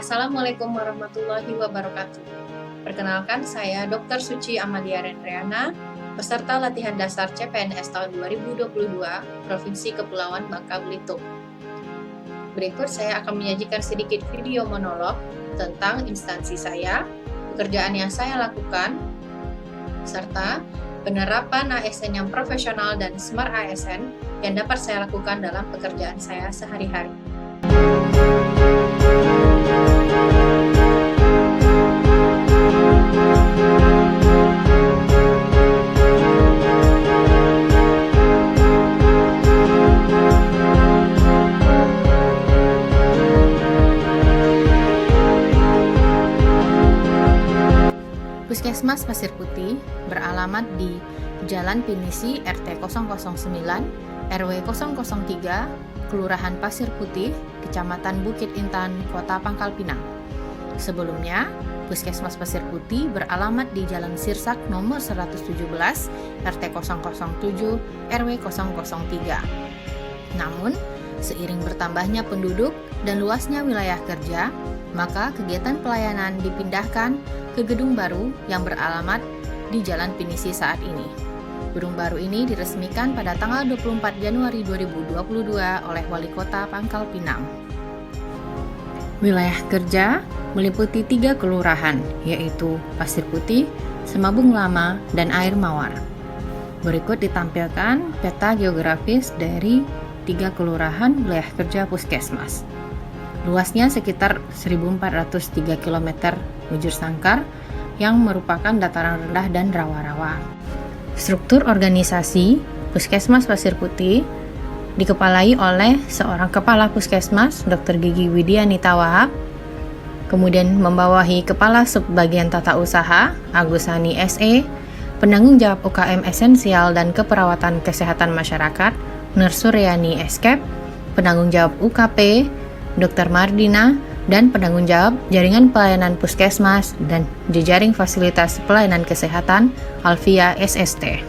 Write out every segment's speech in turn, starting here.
Assalamualaikum warahmatullahi wabarakatuh. Perkenalkan, saya Dr. Suci Amalia Rendriana, peserta latihan dasar CPNS tahun 2022, Provinsi Kepulauan Bangka Belitung. Berikut saya akan menyajikan sedikit video monolog tentang instansi saya, pekerjaan yang saya lakukan, serta penerapan ASN yang profesional dan Smart ASN yang dapat saya lakukan dalam pekerjaan saya sehari-hari. Puskesmas Pasir Putih beralamat di Jalan Pinisi RT 009, RW 003, Kelurahan Pasir Putih, Kecamatan Bukit Intan, Kota Pangkal Pinang. Sebelumnya, Puskesmas Pasir Putih beralamat di Jalan Sirsak nomor 117, RT 007, RW 003. Namun, seiring bertambahnya penduduk dan luasnya wilayah kerja, maka kegiatan pelayanan dipindahkan ke gedung baru yang beralamat di Jalan Pinisi saat ini. Gedung baru ini diresmikan pada tanggal 24 Januari 2022 oleh Wali Kota Pangkal Pinang. Wilayah kerja meliputi 3 kelurahan, yaitu Pasir Putih, Semabung Lama, dan Air Mawar. Berikut ditampilkan peta geografis dari 3 kelurahan wilayah kerja Puskesmas. Luasnya sekitar 1.403 km bujur sangkar yang merupakan dataran rendah dan rawa-rawa. Struktur organisasi Puskesmas Pasir Putih dikepalai oleh seorang Kepala Puskesmas, Dr. Gigi Widianita Wahab, kemudian membawahi Kepala Subbagian Tata Usaha, Agusani SE, penanggung jawab UKM Esensial dan Keperawatan Kesehatan Masyarakat, Nur Suryani Eskep, penanggung jawab UKP, Dr. Mardina, dan penanggung jawab Jaringan Pelayanan Puskesmas dan Jejaring Fasilitas Pelayanan Kesehatan Alvia SST.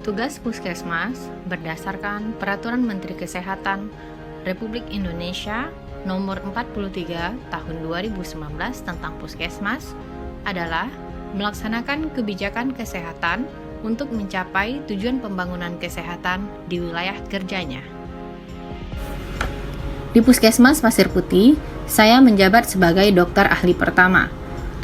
Tugas Puskesmas berdasarkan Peraturan Menteri Kesehatan Republik Indonesia Nomor 43 Tahun 2019 tentang Puskesmas adalah melaksanakan kebijakan kesehatan untuk mencapai tujuan pembangunan kesehatan di wilayah kerjanya. Di Puskesmas Pasir Putih, saya menjabat sebagai dokter ahli pertama.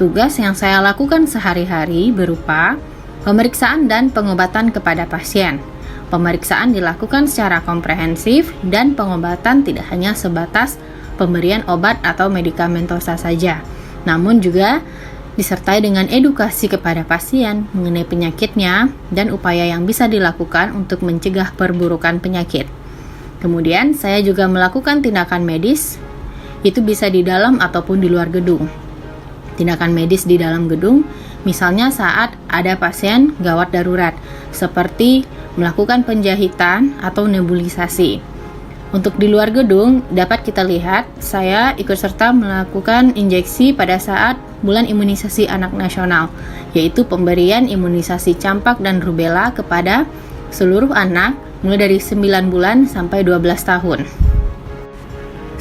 Tugas yang saya lakukan sehari-hari berupa pemeriksaan dan pengobatan kepada pasien. Pemeriksaan dilakukan secara komprehensif dan pengobatan tidak hanya sebatas pemberian obat atau medikamentosa saja, namun juga disertai dengan edukasi kepada pasien mengenai penyakitnya dan upaya yang bisa dilakukan untuk mencegah perburukan penyakit. Kemudian saya juga melakukan tindakan medis, itu bisa di dalam ataupun di luar gedung. Tindakan medis di dalam gedung misalnya saat ada pasien gawat darurat, seperti melakukan penjahitan atau nebulisasi. Untuk di luar gedung, dapat kita lihat, saya ikut serta melakukan injeksi pada saat bulan imunisasi anak nasional, yaitu pemberian imunisasi campak dan rubella kepada seluruh anak mulai dari 9 bulan sampai 12 tahun.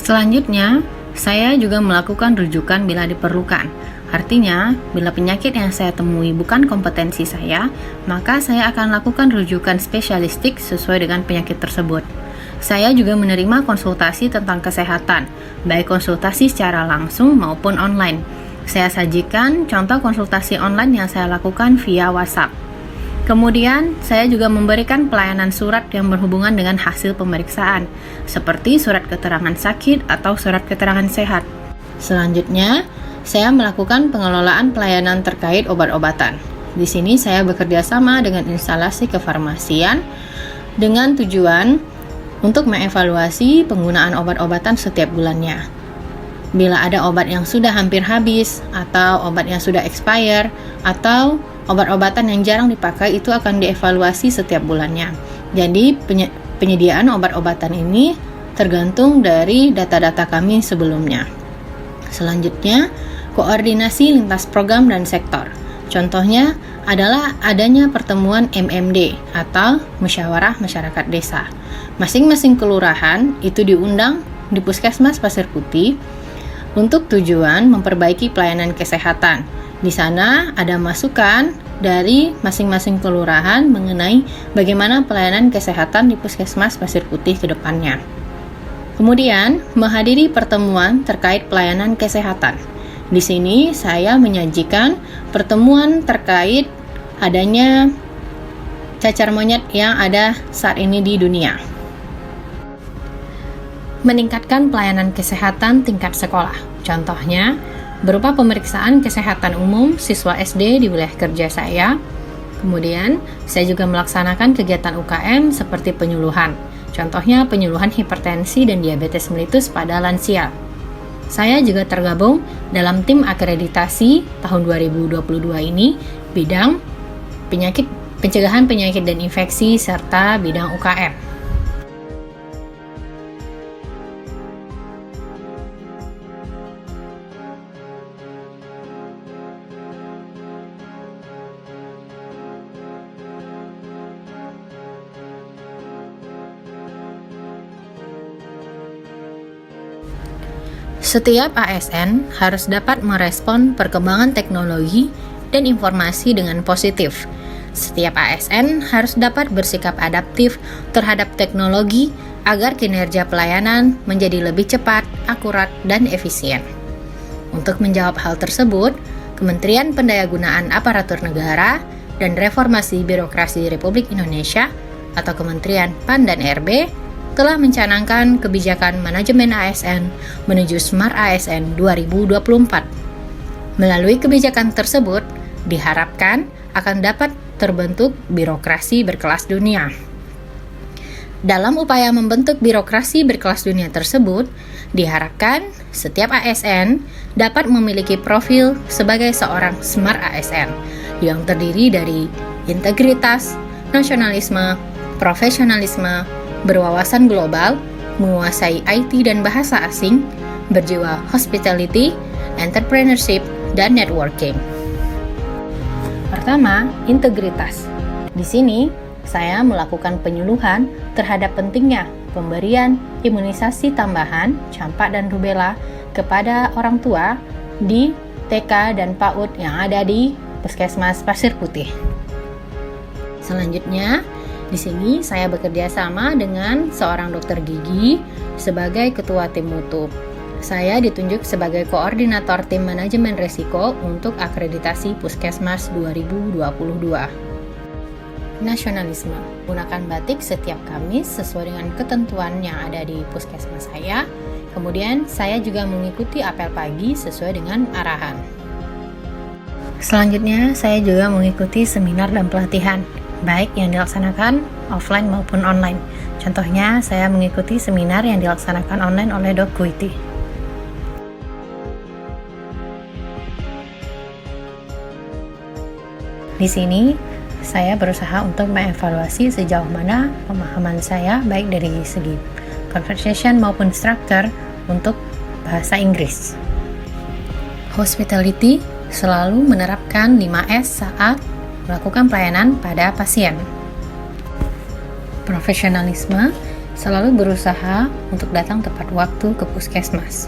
Selanjutnya, saya juga melakukan rujukan bila diperlukan. Artinya, bila penyakit yang saya temui bukan kompetensi saya, maka saya akan lakukan rujukan spesialistik sesuai dengan penyakit tersebut. Saya juga menerima konsultasi tentang kesehatan, baik konsultasi secara langsung maupun online. Saya sajikan contoh konsultasi online yang saya lakukan via WhatsApp. Kemudian, saya juga memberikan pelayanan surat yang berhubungan dengan hasil pemeriksaan, seperti surat keterangan sakit atau surat keterangan sehat. Selanjutnya, saya melakukan pengelolaan pelayanan terkait obat-obatan. Di sini saya bekerja sama dengan instalasi kefarmasian dengan tujuan untuk mengevaluasi penggunaan obat-obatan setiap bulannya. Bila ada obat yang sudah hampir habis, atau obat yang sudah expire, atau obat-obatan yang jarang dipakai, itu akan dievaluasi setiap bulannya. Jadi penyediaan obat-obatan ini tergantung dari data-data kami sebelumnya. Selanjutnya, koordinasi lintas program dan sektor. Contohnya adalah adanya pertemuan MMD atau Musyawarah Masyarakat Desa. Masing-masing kelurahan itu diundang di Puskesmas Pasir Putih untuk tujuan memperbaiki pelayanan kesehatan. Di sana ada masukan dari masing-masing kelurahan mengenai bagaimana pelayanan kesehatan di Puskesmas Pasir Putih ke depannya. Kemudian, menghadiri pertemuan terkait pelayanan kesehatan. Di sini saya menyajikan pertemuan terkait adanya cacar monyet yang ada saat ini di dunia. Meningkatkan pelayanan kesehatan tingkat sekolah. Contohnya, berupa pemeriksaan kesehatan umum siswa SD di wilayah kerja saya. Kemudian, saya juga melaksanakan kegiatan UKM seperti penyuluhan. Contohnya, penyuluhan hipertensi dan diabetes mellitus pada lansia. Saya juga tergabung dalam tim akreditasi tahun 2022 ini, bidang pencegahan penyakit dan infeksi, serta bidang UKM. Setiap ASN harus dapat merespon perkembangan teknologi dan informasi dengan positif. Setiap ASN harus dapat bersikap adaptif terhadap teknologi agar kinerja pelayanan menjadi lebih cepat, akurat, dan efisien. Untuk menjawab hal tersebut, Kementerian Pendayagunaan Aparatur Negara dan Reformasi Birokrasi Republik Indonesia atau Kementerian PAN dan RB telah mencanangkan kebijakan manajemen ASN menuju Smart ASN 2024. Melalui kebijakan tersebut, diharapkan akan dapat terbentuk birokrasi berkelas dunia. Dalam upaya membentuk birokrasi berkelas dunia tersebut, diharapkan setiap ASN dapat memiliki profil sebagai seorang Smart ASN yang terdiri dari integritas, nasionalisme, profesionalisme, berwawasan global, menguasai IT dan bahasa asing, berjiwa hospitality, entrepreneurship, dan networking. Pertama, integritas. Di sini, saya melakukan penyuluhan terhadap pentingnya pemberian imunisasi tambahan campak dan rubella kepada orang tua di TK dan PAUD yang ada di Puskesmas Pasir Putih. Selanjutnya, di sini saya bekerja sama dengan seorang dokter gigi sebagai ketua tim mutu. Saya ditunjuk sebagai koordinator tim manajemen risiko untuk akreditasi Puskesmas 2022. Nasionalisme. Gunakan batik setiap Kamis sesuai dengan ketentuan yang ada di Puskesmas saya. Kemudian saya juga mengikuti apel pagi sesuai dengan arahan. Selanjutnya, saya juga mengikuti seminar dan pelatihan, baik yang dilaksanakan offline maupun online. Contohnya, saya mengikuti seminar yang dilaksanakan online oleh Dokuiti. Di sini, saya berusaha untuk mengevaluasi sejauh mana pemahaman saya, baik dari segi conversation maupun structure untuk bahasa Inggris. Hospitality selalu menerapkan 5S saat melakukan pelayanan pada pasien. Profesionalisme selalu berusaha untuk datang tepat waktu ke puskesmas.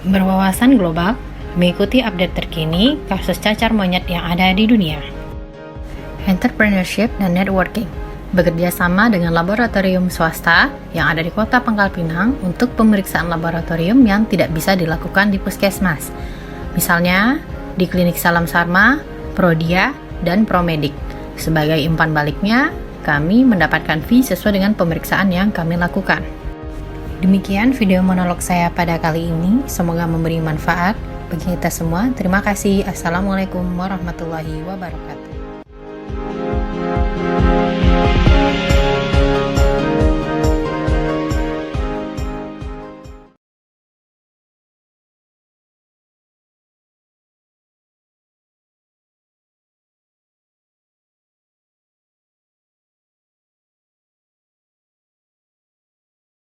Berwawasan global, mengikuti update terkini kasus cacar monyet yang ada di dunia. Entrepreneurship dan networking, bekerja sama dengan laboratorium swasta yang ada di Kota Pangkal Pinang untuk pemeriksaan laboratorium yang tidak bisa dilakukan di puskesmas. Misalnya, di Klinik Salam Sarma, Prodia, dan Promedik. Sebagai umpan baliknya, kami mendapatkan fee sesuai dengan pemeriksaan yang kami lakukan. Demikian video monolog saya pada kali ini, semoga memberi manfaat bagi kita semua. Terima kasih. Assalamualaikum warahmatullahi wabarakatuh.